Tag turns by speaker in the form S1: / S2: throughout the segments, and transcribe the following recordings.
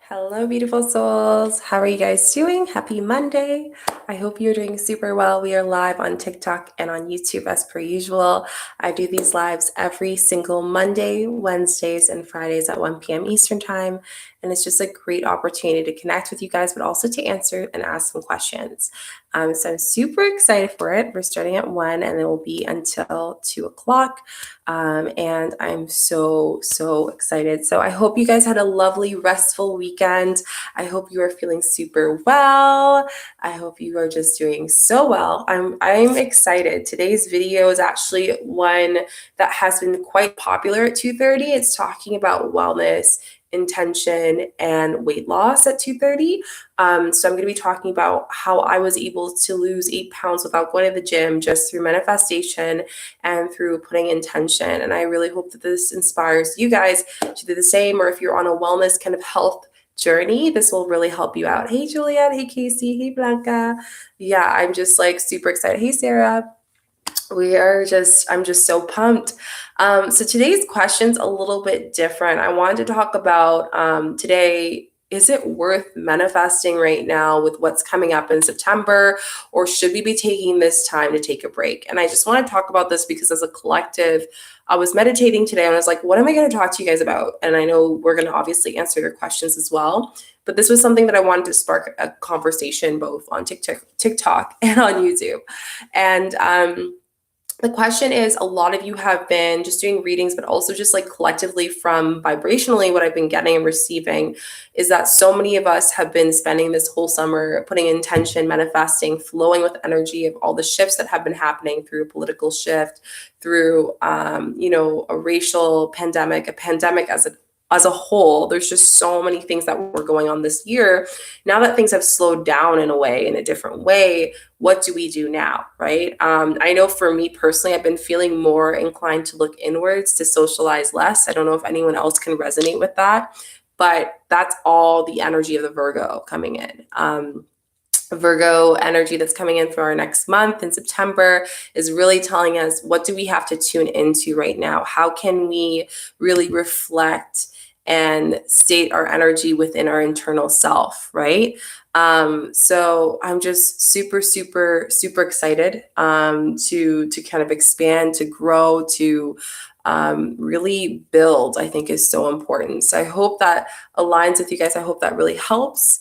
S1: Hello, beautiful souls. How are you guys doing? Happy Monday. I hope you're doing super well. We are live on TikTok and on YouTube as per usual. I do these lives every single Monday, Wednesdays, and Fridays at 1 p.m. Eastern Time. And it's just a great opportunity to connect with you guys, but also to answer and ask some questions. So I'm super excited for it. We're starting at 1 and it will be until 2 o'clock. And I'm so excited. So I hope you guys had a lovely, restful weekend. I hope you are feeling super well. I hope you are just doing so well. I'm excited. Today's video is actually one that has been quite popular at 2:30. It's talking about wellness, intention, and weight loss at 2:30. So I'm going to be talking about how I was able to lose 8 pounds without going to the gym, just through manifestation and through putting intention. And I really hope that this inspires you guys to do the same, or if you're on a wellness kind of health journey, this will really help you out. Hey, Juliet. Hey, Casey. Hey, Blanca. Yeah, I'm just like super excited. Hey, Sarah. I'm just so pumped. So today's question's a little bit different. I wanted to talk about today, is it worth manifesting right now with what's coming up in September, or should we be taking this time to take a break? And I just want to talk about this because as a collective, I was meditating today and I was like, what am I going to talk to you guys about? And I know we're going to obviously answer your questions as well. But this was something that I wanted to spark a conversation both on TikTok and on YouTube. And the question is, a lot of you have been just doing readings, but also just like collectively from vibrationally, what I've been getting and receiving is that so many of us have been spending this whole summer putting intention, manifesting, flowing with energy of all the shifts that have been happening through a political shift, through, a racial pandemic, a pandemic as a whole. There's just so many things that were going on this year. Now that things have slowed down in a way, in a different way, what do we do now, right? I know for me personally, I've been feeling more inclined to look inwards, to socialize less. I don't know if anyone else can resonate with that, but that's all the energy of the Virgo coming in. Virgo energy that's coming in for our next month in September is really telling us, what do we have to tune into right now? How can we really reflect and state our energy within our internal self, right? So I'm just super excited to kind of expand, to grow, to really build, I think is so important. So I hope that aligns with you guys. I hope that really helps.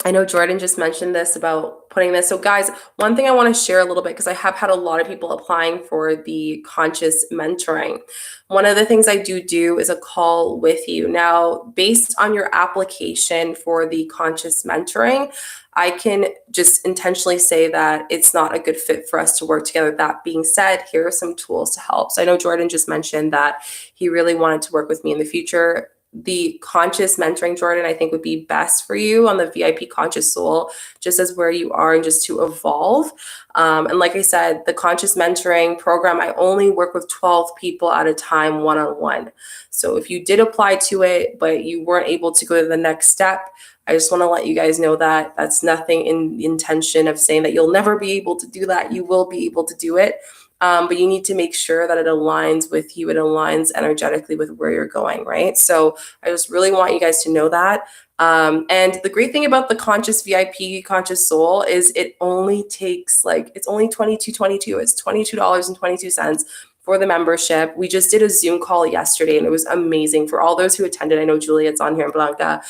S1: I know Jordan just mentioned this about putting this. So guys, one thing I want to share a little bit, because I have had a lot of people applying for the conscious mentoring. One of the things I do is a call with you. Now, based on your application for the conscious mentoring, I can just intentionally say that it's not a good fit for us to work together. That being said, here are some tools to help. So I know Jordan just mentioned that he really wanted to work with me in the future. The conscious mentoring, Jordan, I think would be best for you on the VIP Conscious Soul, just as where you are and just to evolve. And like I said, the conscious mentoring program, I only work with 12 people at a time, one-on-one. So if you did apply to it, but you weren't able to go to the next step, I just want to let you guys know that that's nothing in the intention of saying that you'll never be able to do that. You will be able to do it. But you need to make sure that it aligns with you. It aligns energetically with where you're going, right? So I just really want you guys to know that. And the great thing about the Conscious VIP Conscious Soul is it only takes it's only $22.22. It's $22.22 for the membership. We just did a Zoom call yesterday and it was amazing. For all those who attended, I know Juliet's on here and Blanca.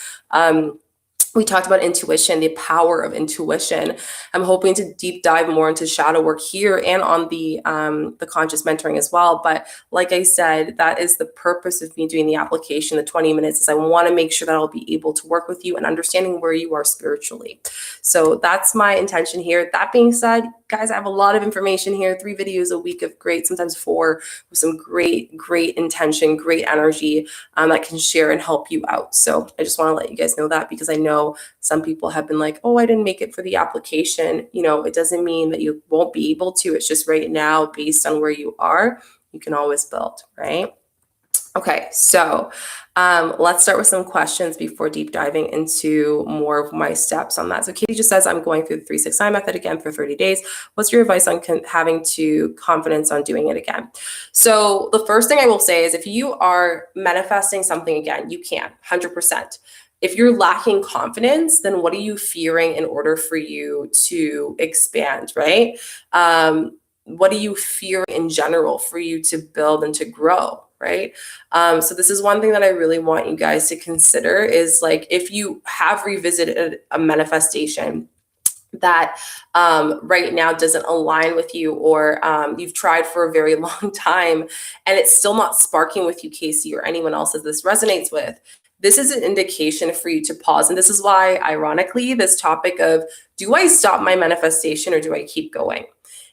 S1: We talked about intuition, the power of intuition. I'm hoping to deep dive more into shadow work here and on the conscious mentoring as well. But like I said, that is the purpose of me doing the application. The 20 minutes is I want to make sure that I'll be able to work with you and understanding where you are spiritually. So that's my intention here. That being said, guys, I have a lot of information here, 3 videos a week of great, sometimes 4, with some great intention, great energy that can share and help you out. So I just want to let you guys know that, because I know some people have been like, oh, I didn't make it for the application. It doesn't mean that you won't be able to. It's just right now, based on where you are, you can always build, right? Okay, so let's start with some questions before deep diving into more of my steps on that. So Katie just says, I'm going through the 3-6-9 method again for 30 days. What's your advice on having to confidence on doing it again? So the first thing I will say is if you are manifesting something again, you can 100%. If you're lacking confidence, then what are you fearing in order for you to expand, right? What do you fear in general for you to build and to grow, right? So this is one thing that I really want you guys to consider is like if you have revisited a manifestation that right now doesn't align with you, or you've tried for a very long time and it's still not sparking with you, Casey, or anyone else that this resonates with, this is an indication for you to pause. And this is why, ironically, this topic of do I stop my manifestation or do I keep going?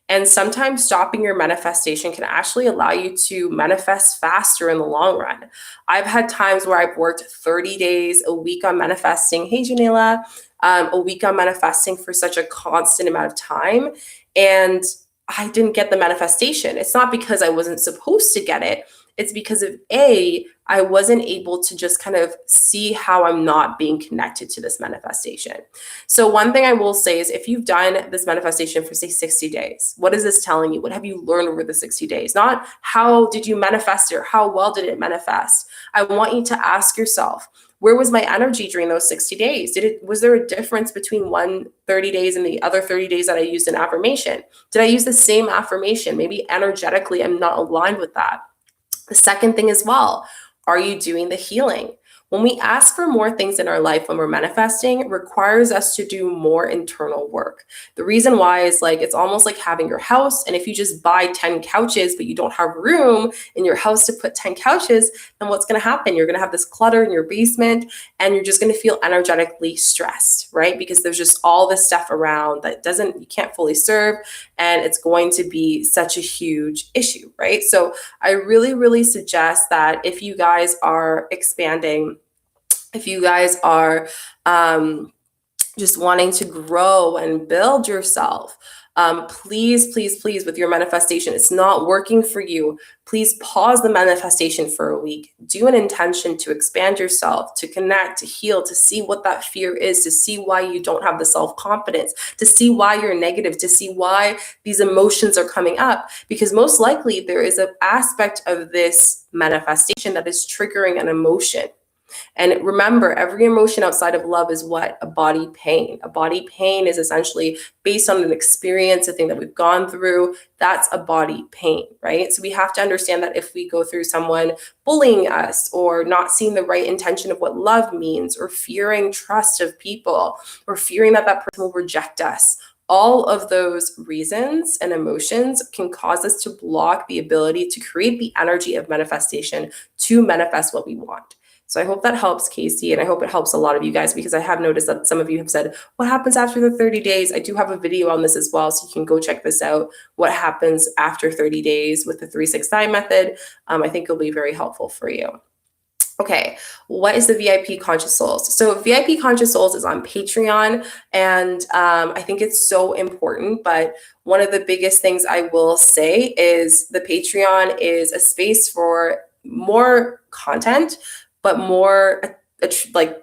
S1: And sometimes stopping your manifestation can actually allow you to manifest faster in the long run. I've had times where I've worked 30 days, a week on manifesting. Hey, Janela, a week on manifesting for such a constant amount of time. And I didn't get the manifestation. It's not because I wasn't supposed to get it. It's because of I wasn't able to just kind of see how I'm not being connected to this manifestation. So one thing I will say is if you've done this manifestation for say 60 days, what is this telling you? What have you learned over the 60 days? Not how did you manifest it or how well did it manifest? I want you to ask yourself, where was my energy during those 60 days? Was there a difference between 30 days and the other 30 days that I used an affirmation? Did I use the same affirmation? Maybe energetically, I'm not aligned with that. The second thing as well, are you doing the healing? When we ask for more things in our life when we're manifesting, it requires us to do more internal work. The reason why is like, it's almost like having your house. And if you just buy 10 couches, but you don't have room in your house to put 10 couches, then what's going to happen? You're going to have this clutter in your basement and you're just going to feel energetically stressed, right? Because there's just all this stuff around that you can't fully serve. And it's going to be such a huge issue, right? So I really, really suggest that if you guys are expanding, if you guys are just wanting to grow and build yourself, please, please, please, with your manifestation, it's not working for you. Please pause the manifestation for a week. Do an intention to expand yourself, to connect, to heal, to see what that fear is, to see why you don't have the self-confidence, to see why you're negative, to see why these emotions are coming up. Because most likely there is an aspect of this manifestation that is triggering an emotion. And remember, every emotion outside of love is what? A body pain. A body pain is essentially based on an experience, a thing that we've gone through. That's a body pain, right? So we have to understand that if we go through someone bullying us or not seeing the right intention of what love means, or fearing trust of people, or fearing that that person will reject us, all of those reasons and emotions can cause us to block the ability to create the energy of manifestation to manifest what we want. So I hope that helps, Casey, and I hope it helps a lot of you guys, because I have noticed that some of you have said, what happens after the 30 days? I do have a video on this as well, so you can go check this out, what happens after 30 days with the 3-6-9 method. I think it'll be very helpful for you. Okay, what is the VIP Conscious Souls? So VIP Conscious Souls is on Patreon, and I think it's so important, but one of the biggest things I will say is the Patreon is a space for more content, but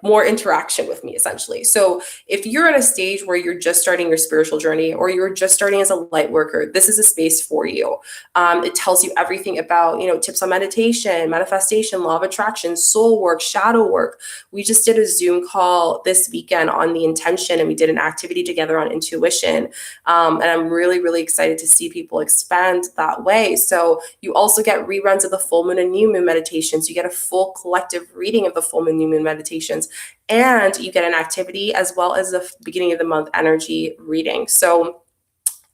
S1: more interaction with me, essentially. So if you're at a stage where you're just starting your spiritual journey, or you're just starting as a light worker, this is a space for you. It tells you everything about, tips on meditation, manifestation, law of attraction, soul work, shadow work. We just did a Zoom call this weekend on the intention, and we did an activity together on intuition. And I'm really, really excited to see people expand that way. So you also get reruns of the full moon and new moon meditations. You get a full collective reading of the full moon, new moon meditations, and you get an activity as well as the beginning of the month energy reading. So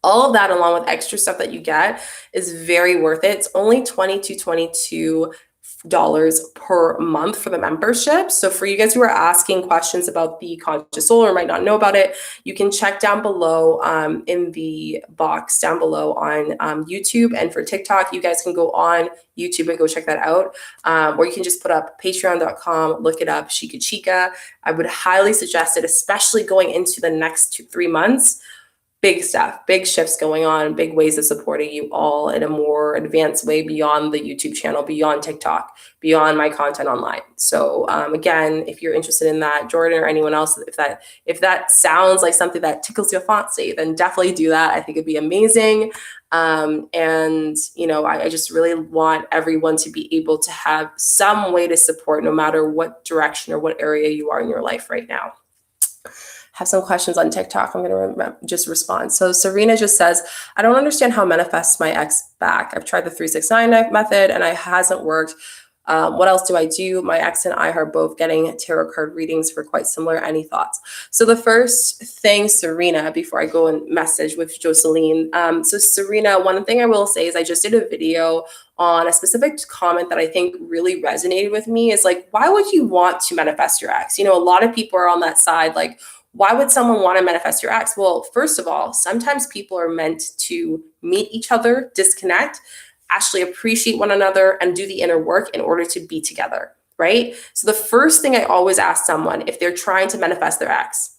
S1: all of that, along with extra stuff that you get, is very worth it. It's only $20 to $22 per month for the membership. So for you guys who are asking questions about the Conscious Soul or might not know about it, you can check down below in the box down below on YouTube. And for TikTok, you guys can go on YouTube and go check that out. Or you can just put up patreon.com, look it up, Chica. I would highly suggest it, especially going into the next 2-3 months. big stuff, big shifts going on, big ways of supporting you all in a more advanced way beyond the YouTube channel, beyond TikTok, beyond my content online. So again, if you're interested in that, Jordan or anyone else, if that sounds like something that tickles your fancy, then definitely do that. I think it'd be amazing. And I just really want everyone to be able to have some way to support, no matter what direction or what area you are in your life right now. Have some questions on TikTok. I'm going to just respond. So Serena just says, I don't understand how manifest my ex back. I've tried the 369 method and it hasn't worked. What else do I do? My ex and I are both getting tarot card readings for quite similar. Any thoughts? So the first thing, Serena, before I go and message with Jocelyn. So Serena, one thing I will say is I just did a video on a specific comment that I think really resonated with me is like, why would you want to manifest your ex? A lot of people are on that side, like, why would someone want to manifest your ex? Well, first of all, sometimes people are meant to meet each other, disconnect, actually appreciate one another, and do the inner work in order to be together, right? So the first thing I always ask someone if they're trying to manifest their ex,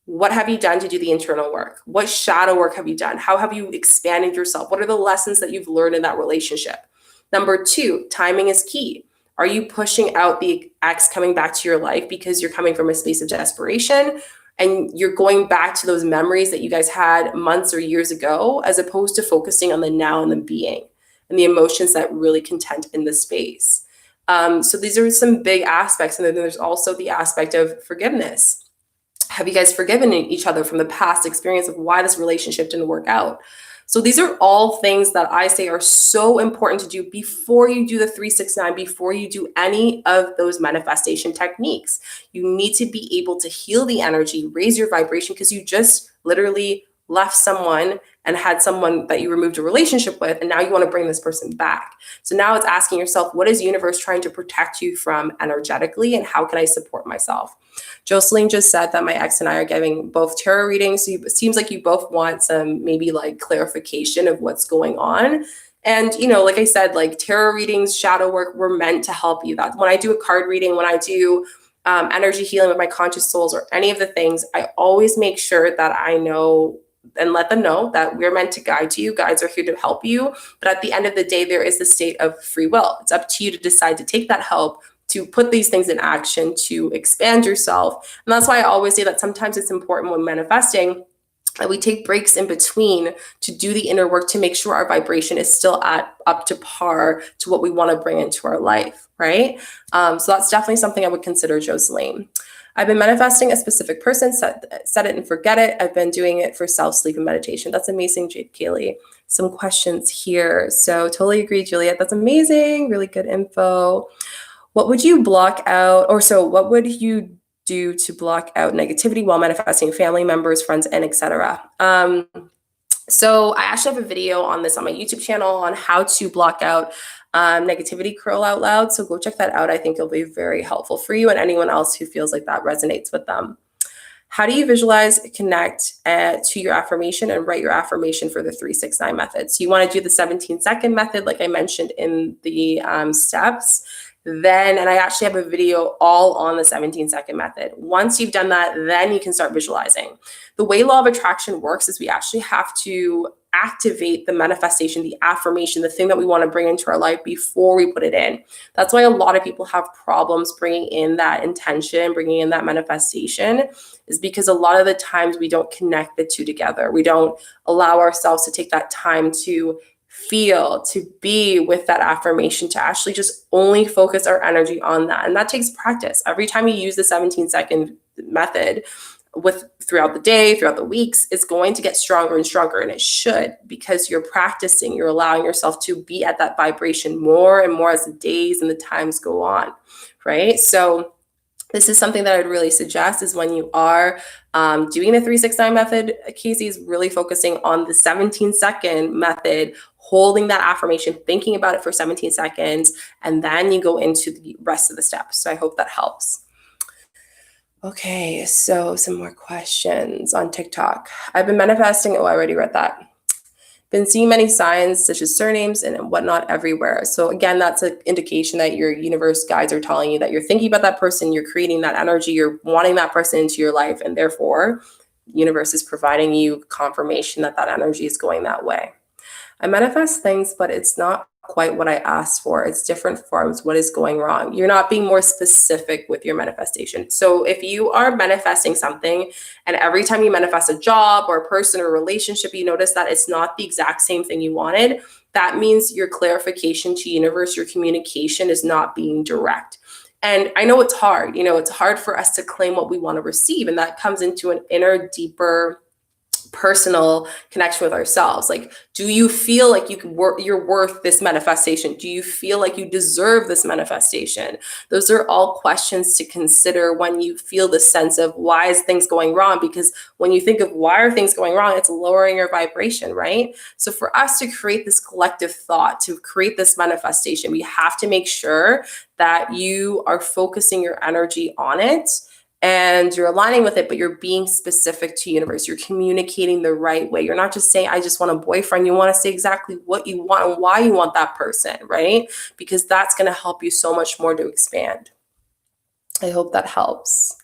S1: what have you done to do the internal work? What shadow work have you done? How have you expanded yourself? What are the lessons that you've learned in that relationship? Number two, timing is key. Are you pushing out the ex coming back to your life because you're coming from a space of desperation? And you're going back to those memories that you guys had months or years ago, as opposed to focusing on the now and the being and the emotions that really content in the space. So these are some big aspects. And then there's also the aspect of forgiveness. Have you guys forgiven each other from the past experience of why this relationship didn't work out? So these are all things that I say are so important to do before you do the 369, before you do any of those manifestation techniques. You need to be able to heal the energy, raise your vibration, because you just literally left someone and had someone that you removed a relationship with, and now you want to bring this person back. So now it's asking yourself, what is the universe trying to protect you from energetically, and how can I support myself? Jocelyn just said that my ex and I are giving both tarot readings. So it seems like you both want some maybe like clarification of what's going on. And, like I said, like tarot readings, shadow work, were meant to help you. That when I do a card reading, when I do energy healing with my conscious souls or any of the things, I always make sure that I know and let them know that we're meant to guide you. Guides are here to help you. But at the end of the day, there is the state of free will. It's up to you to decide to take that help, to put these things in action, to expand yourself. And that's why I always say that sometimes it's important when manifesting that we take breaks in between to do the inner work, to make sure our vibration is still up to par to what we want to bring into our life, right? So that's definitely something I would consider, Jocelyn. I've been manifesting a specific person, set it and forget it. I've been doing it for self, sleep, and meditation. That's amazing, Jade Kaylee. Some questions here. So totally agree, Juliet. That's amazing. Really good info. What would you block out, what would you do to block out negativity while manifesting family members, friends, and etc.? So I actually have a video on this on my YouTube channel on how to block out negativity curl out loud. So go check that out. I think it'll be very helpful for you and anyone else who feels like that resonates with them. How do you visualize, connect to your affirmation and write your affirmation for the 369 method? So you want to do the 17-second method, like I mentioned in the steps. And I actually have a video all on the 17-second method. Once you've done that, then you can start visualizing. The way law of attraction works is we actually have to activate the manifestation, the affirmation, the thing that we want to bring into our life before we put it in. That's why a lot of people have problems bringing in that intention, bringing in that manifestation, is because a lot of the times we don't connect the two together. We don't allow ourselves to take that time to feel, to be with that affirmation, to actually just only focus our energy on that. And that takes practice. Every time you use the 17-second method throughout the day, throughout the weeks, it's going to get stronger and stronger. And it should, because you're practicing, you're allowing yourself to be at that vibration more and more as the days and the times go on, right? So this is something that I'd really suggest is when you are doing the 369 method, Casey is really focusing on the 17-second method, holding that affirmation, thinking about it for 17 seconds, and then you go into the rest of the steps. So I hope that helps. Okay, so some more questions on TikTok. I've been manifesting. Oh, I already read that. Been seeing many signs such as surnames and whatnot everywhere. So again, that's an indication that your universe guides are telling you that you're thinking about that person, you're creating that energy, you're wanting that person into your life, and therefore universe is providing you confirmation that that energy is going that way. I manifest things, but it's not quite what I asked for. It's different forms. What is going wrong? You're not being more specific with your manifestation. So if you are manifesting something and every time you manifest a job or a person or a relationship, you notice that it's not the exact same thing you wanted, that means your clarification to universe, your communication is not being direct. And I know it's hard, it's hard for us to claim what we want to receive. And that comes into an inner, deeper, personal connection with ourselves. Like, do you feel like you're worth this manifestation? Do you feel like you deserve this manifestation? Those are all questions to consider when you feel the sense of why is things going wrong? Because when you think of why are things going wrong, it's lowering your vibration, right? So for us to create this collective thought, to create this manifestation, we have to make sure that you are focusing your energy on it and you're aligning with it, but you're being specific to universe. You're communicating the right way. You're not just saying, I just want a boyfriend. You want to say exactly what you want and why you want that person, right? Because that's going to help you so much more to expand. I hope that helps.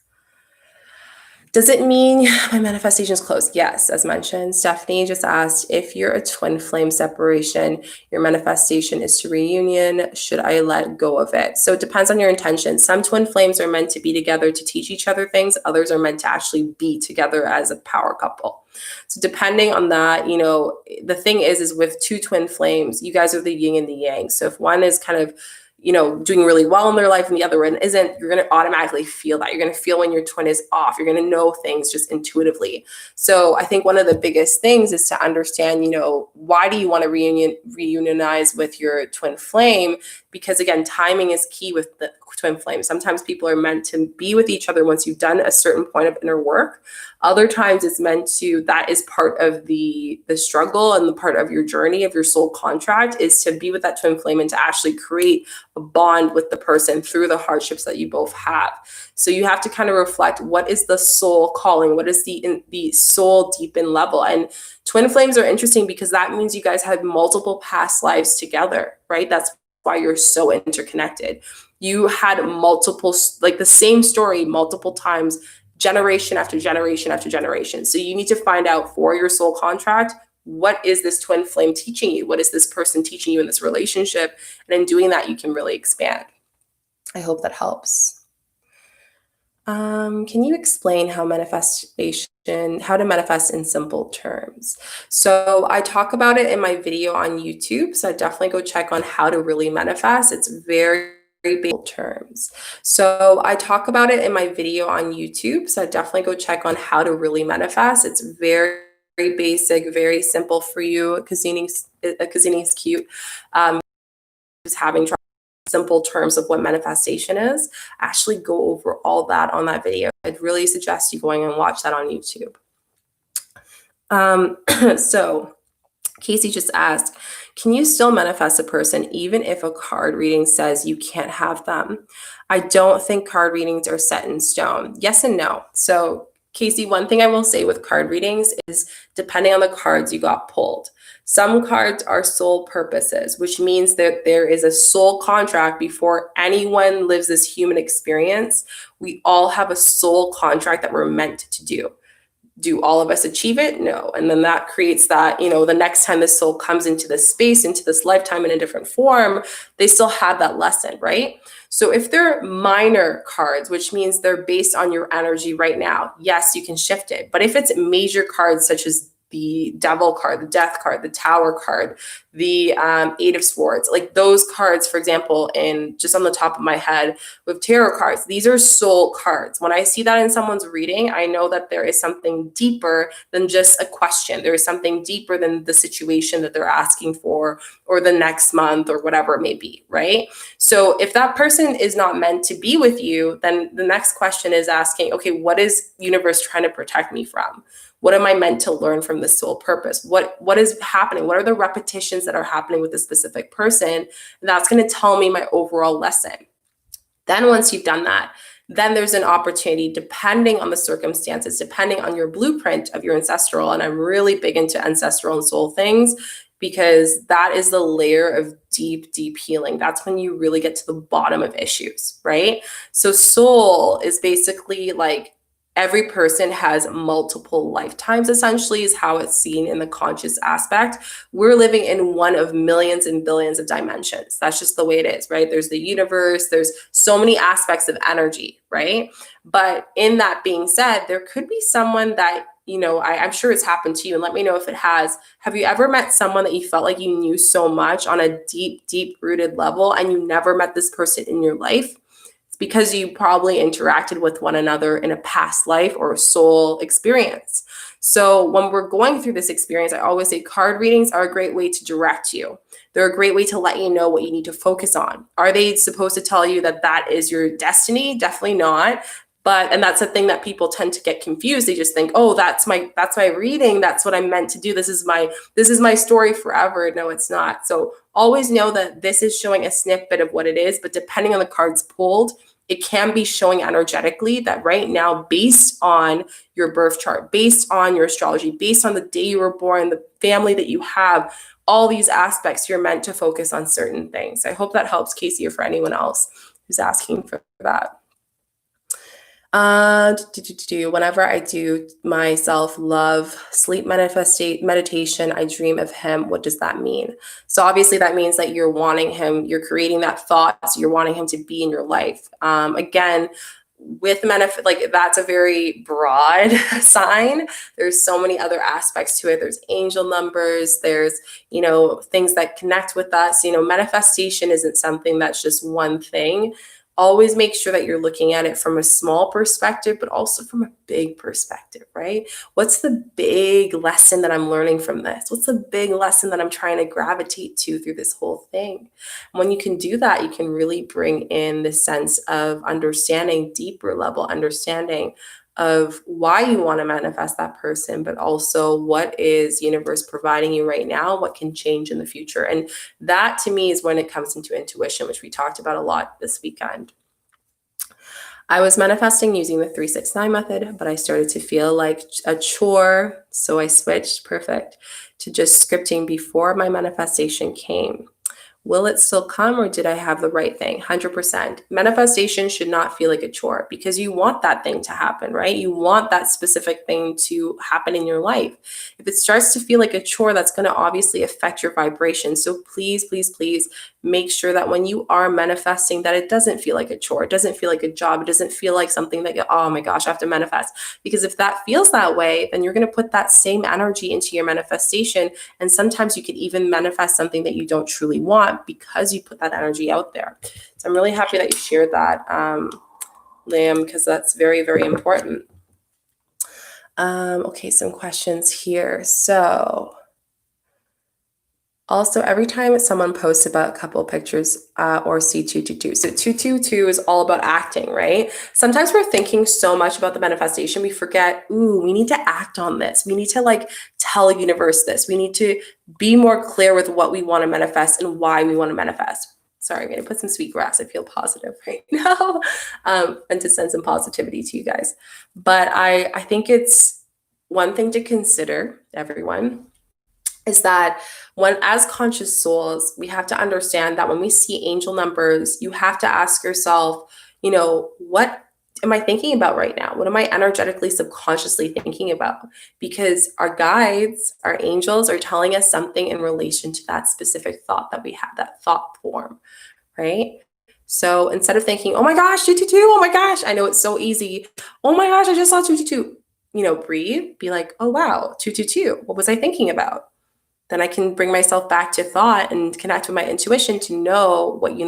S1: Does it mean my manifestation is closed? Yes, as mentioned. Stephanie just asked, if you're a twin flame separation, your manifestation is to reunion. Should I let go of it? So it depends on your intention. Some twin flames are meant to be together to teach each other things. Others are meant to actually be together as a power couple. So depending on that, the thing is with two twin flames, you guys are the yin and the yang. So if one is kind of doing really well in their life and the other one isn't, you're going to automatically feel that. You're going to feel when your twin is off. You're going to know things just intuitively. So I think one of the biggest things is to understand, why do you want to reunionize with your twin flame? Because again, timing is key with the twin flame. Sometimes people are meant to be with each other once you've done a certain point of inner work. Other times it's meant to, that is part of the struggle and the part of your journey of your soul contract is to be with that twin flame and to actually create a bond with the person through the hardships that you both have. So you have to kind of reflect, what is the soul calling? What is the soul deep in level? And twin flames are interesting because that means you guys have multiple past lives together, right? That's why you're so interconnected. You had multiple, like the same story multiple times, generation after generation after generation. So you need to find out for your soul contract, what is this twin flame teaching you? What is this person teaching you in this relationship? And in doing that, you can really expand. I hope that helps. Can you explain how to manifest in simple terms? So I talk about it in my video on YouTube. So definitely go check on how to really manifest. It's very basic terms. So I talk about it in my video on YouTube. So definitely go check on how to really manifest. It's very basic, very simple for you. Kazini is cute. Just having simple terms of what manifestation is, actually go over all that on that video. I'd really suggest you going and watch that on YouTube. So Casey just asked, can you still manifest a person even if a card reading says you can't have them? I don't think card readings are set in stone. Yes and no. So Casey, one thing I will say with card readings is depending on the cards you got pulled. Some cards are soul purposes, which means that there is a soul contract before anyone lives this human experience. We all have a soul contract that we're meant to do. Do all of us achieve it? No. And then that creates that, the next time this soul comes into this space, into this lifetime in a different form, they still have that lesson, right? So if they're minor cards, which means they're based on your energy right now, yes, you can shift it. But if it's major cards such as the Devil card, the Death card, the Tower card, the Eight of Swords, like those cards, for example, in just on the top of my head with tarot cards, these are soul cards. When I see that in someone's reading, I know that there is something deeper than just a question. There is something deeper than the situation that they're asking for or the next month or whatever it may be, right? So if that person is not meant to be with you, then the next question is asking, okay, what is universe trying to protect me from? What am I meant to learn from this soul purpose? What is happening? What are the repetitions that are happening with this specific person? And that's going to tell me my overall lesson. Then once you've done that, then there's an opportunity, depending on the circumstances, depending on your blueprint of your ancestral. And I'm really big into ancestral and soul things because that is the layer of deep, deep healing. That's when you really get to the bottom of issues, right? So soul is basically like every person has multiple lifetimes, essentially, is how it's seen in the conscious aspect. We're living in one of millions and billions of dimensions. That's just the way it is, right? There's the universe, there's so many aspects of energy, right? But in that being said, there could be someone that, I'm sure it's happened to you, and let me know if it has. Have you ever met someone that you felt like you knew so much on a deep, deep rooted level, and you never met this person in your life? It's because you probably interacted with one another in a past life or a soul experience. So when we're going through this experience, I always say card readings are a great way to direct you. They're a great way to let you know what you need to focus on. Are they supposed to tell you that that is your destiny? Definitely not. And that's the thing that people tend to get confused. They just think, oh, that's my reading. That's what I'm meant to do. This is my story forever. No, it's not. So always know that this is showing a snippet of what it is, but depending on the cards pulled, it can be showing energetically that right now, based on your birth chart, based on your astrology, based on the day you were born, the family that you have, all these aspects, you're meant to focus on certain things. I hope that helps, Casey, or for anyone else who's asking for that. Whenever I do my self-love sleep meditation, I dream of him. What does that mean? So obviously that means that you're wanting him, you're creating that thought, so you're wanting him to be in your life. Again, with like that's a very broad sign. There's so many other aspects to it. There's angel numbers, there's, things that connect with us. Manifestation isn't something that's just one thing. Always make sure that you're looking at it from a small perspective, but also from a big perspective, right? What's the big lesson that I'm learning from this? What's the big lesson that I'm trying to gravitate to through this whole thing? When you can do that, you can really bring in the sense of understanding, deeper level understanding of why you want to manifest that person, but also what is universe providing you right now, what can change in the future. And that to me is when it comes into intuition, which we talked about a lot this weekend. I was manifesting using the 369 method, but I started to feel like a chore. So I switched, perfect, to just scripting before my manifestation came. Will it still come, or did I have the right thing? 100%. Manifestation should not feel like a chore because you want that thing to happen, right? You want that specific thing to happen in your life. If it starts to feel like a chore, that's going to obviously affect your vibration. So please, please, please make sure that when you are manifesting, that it doesn't feel like a chore. It doesn't feel like a job. It doesn't feel like something that, oh my gosh, I have to manifest. Because if that feels that way, then you're going to put that same energy into your manifestation. And sometimes you could even manifest something that you don't truly want because you put that energy out there. So I'm really happy that you shared that, Liam, because that's very, very important. Okay, some questions here. So also, every time someone posts about a couple pictures or see 222. So 222 is all about acting, right? Sometimes we're thinking so much about the manifestation, we forget, we need to act on this. We need to tell the universe this. We need to be more clear with what we want to manifest and why we want to manifest. Sorry, I'm going to put some sweet grass. I feel positive right now and to send some positivity to you guys. But I think it's one thing to consider, everyone, is that as conscious souls, we have to understand that when we see angel numbers, you have to ask yourself, what am I thinking about right now? What am I energetically, subconsciously thinking about? Because our guides, our angels are telling us something in relation to that specific thought that we have, that thought form, right? So instead of thinking, oh my gosh, 222, oh my gosh, I know it's so easy. Oh my gosh, I just saw 222. Breathe, be like, oh wow, 222. What was I thinking about? Then I can bring myself back to thought and connect with my intuition to know what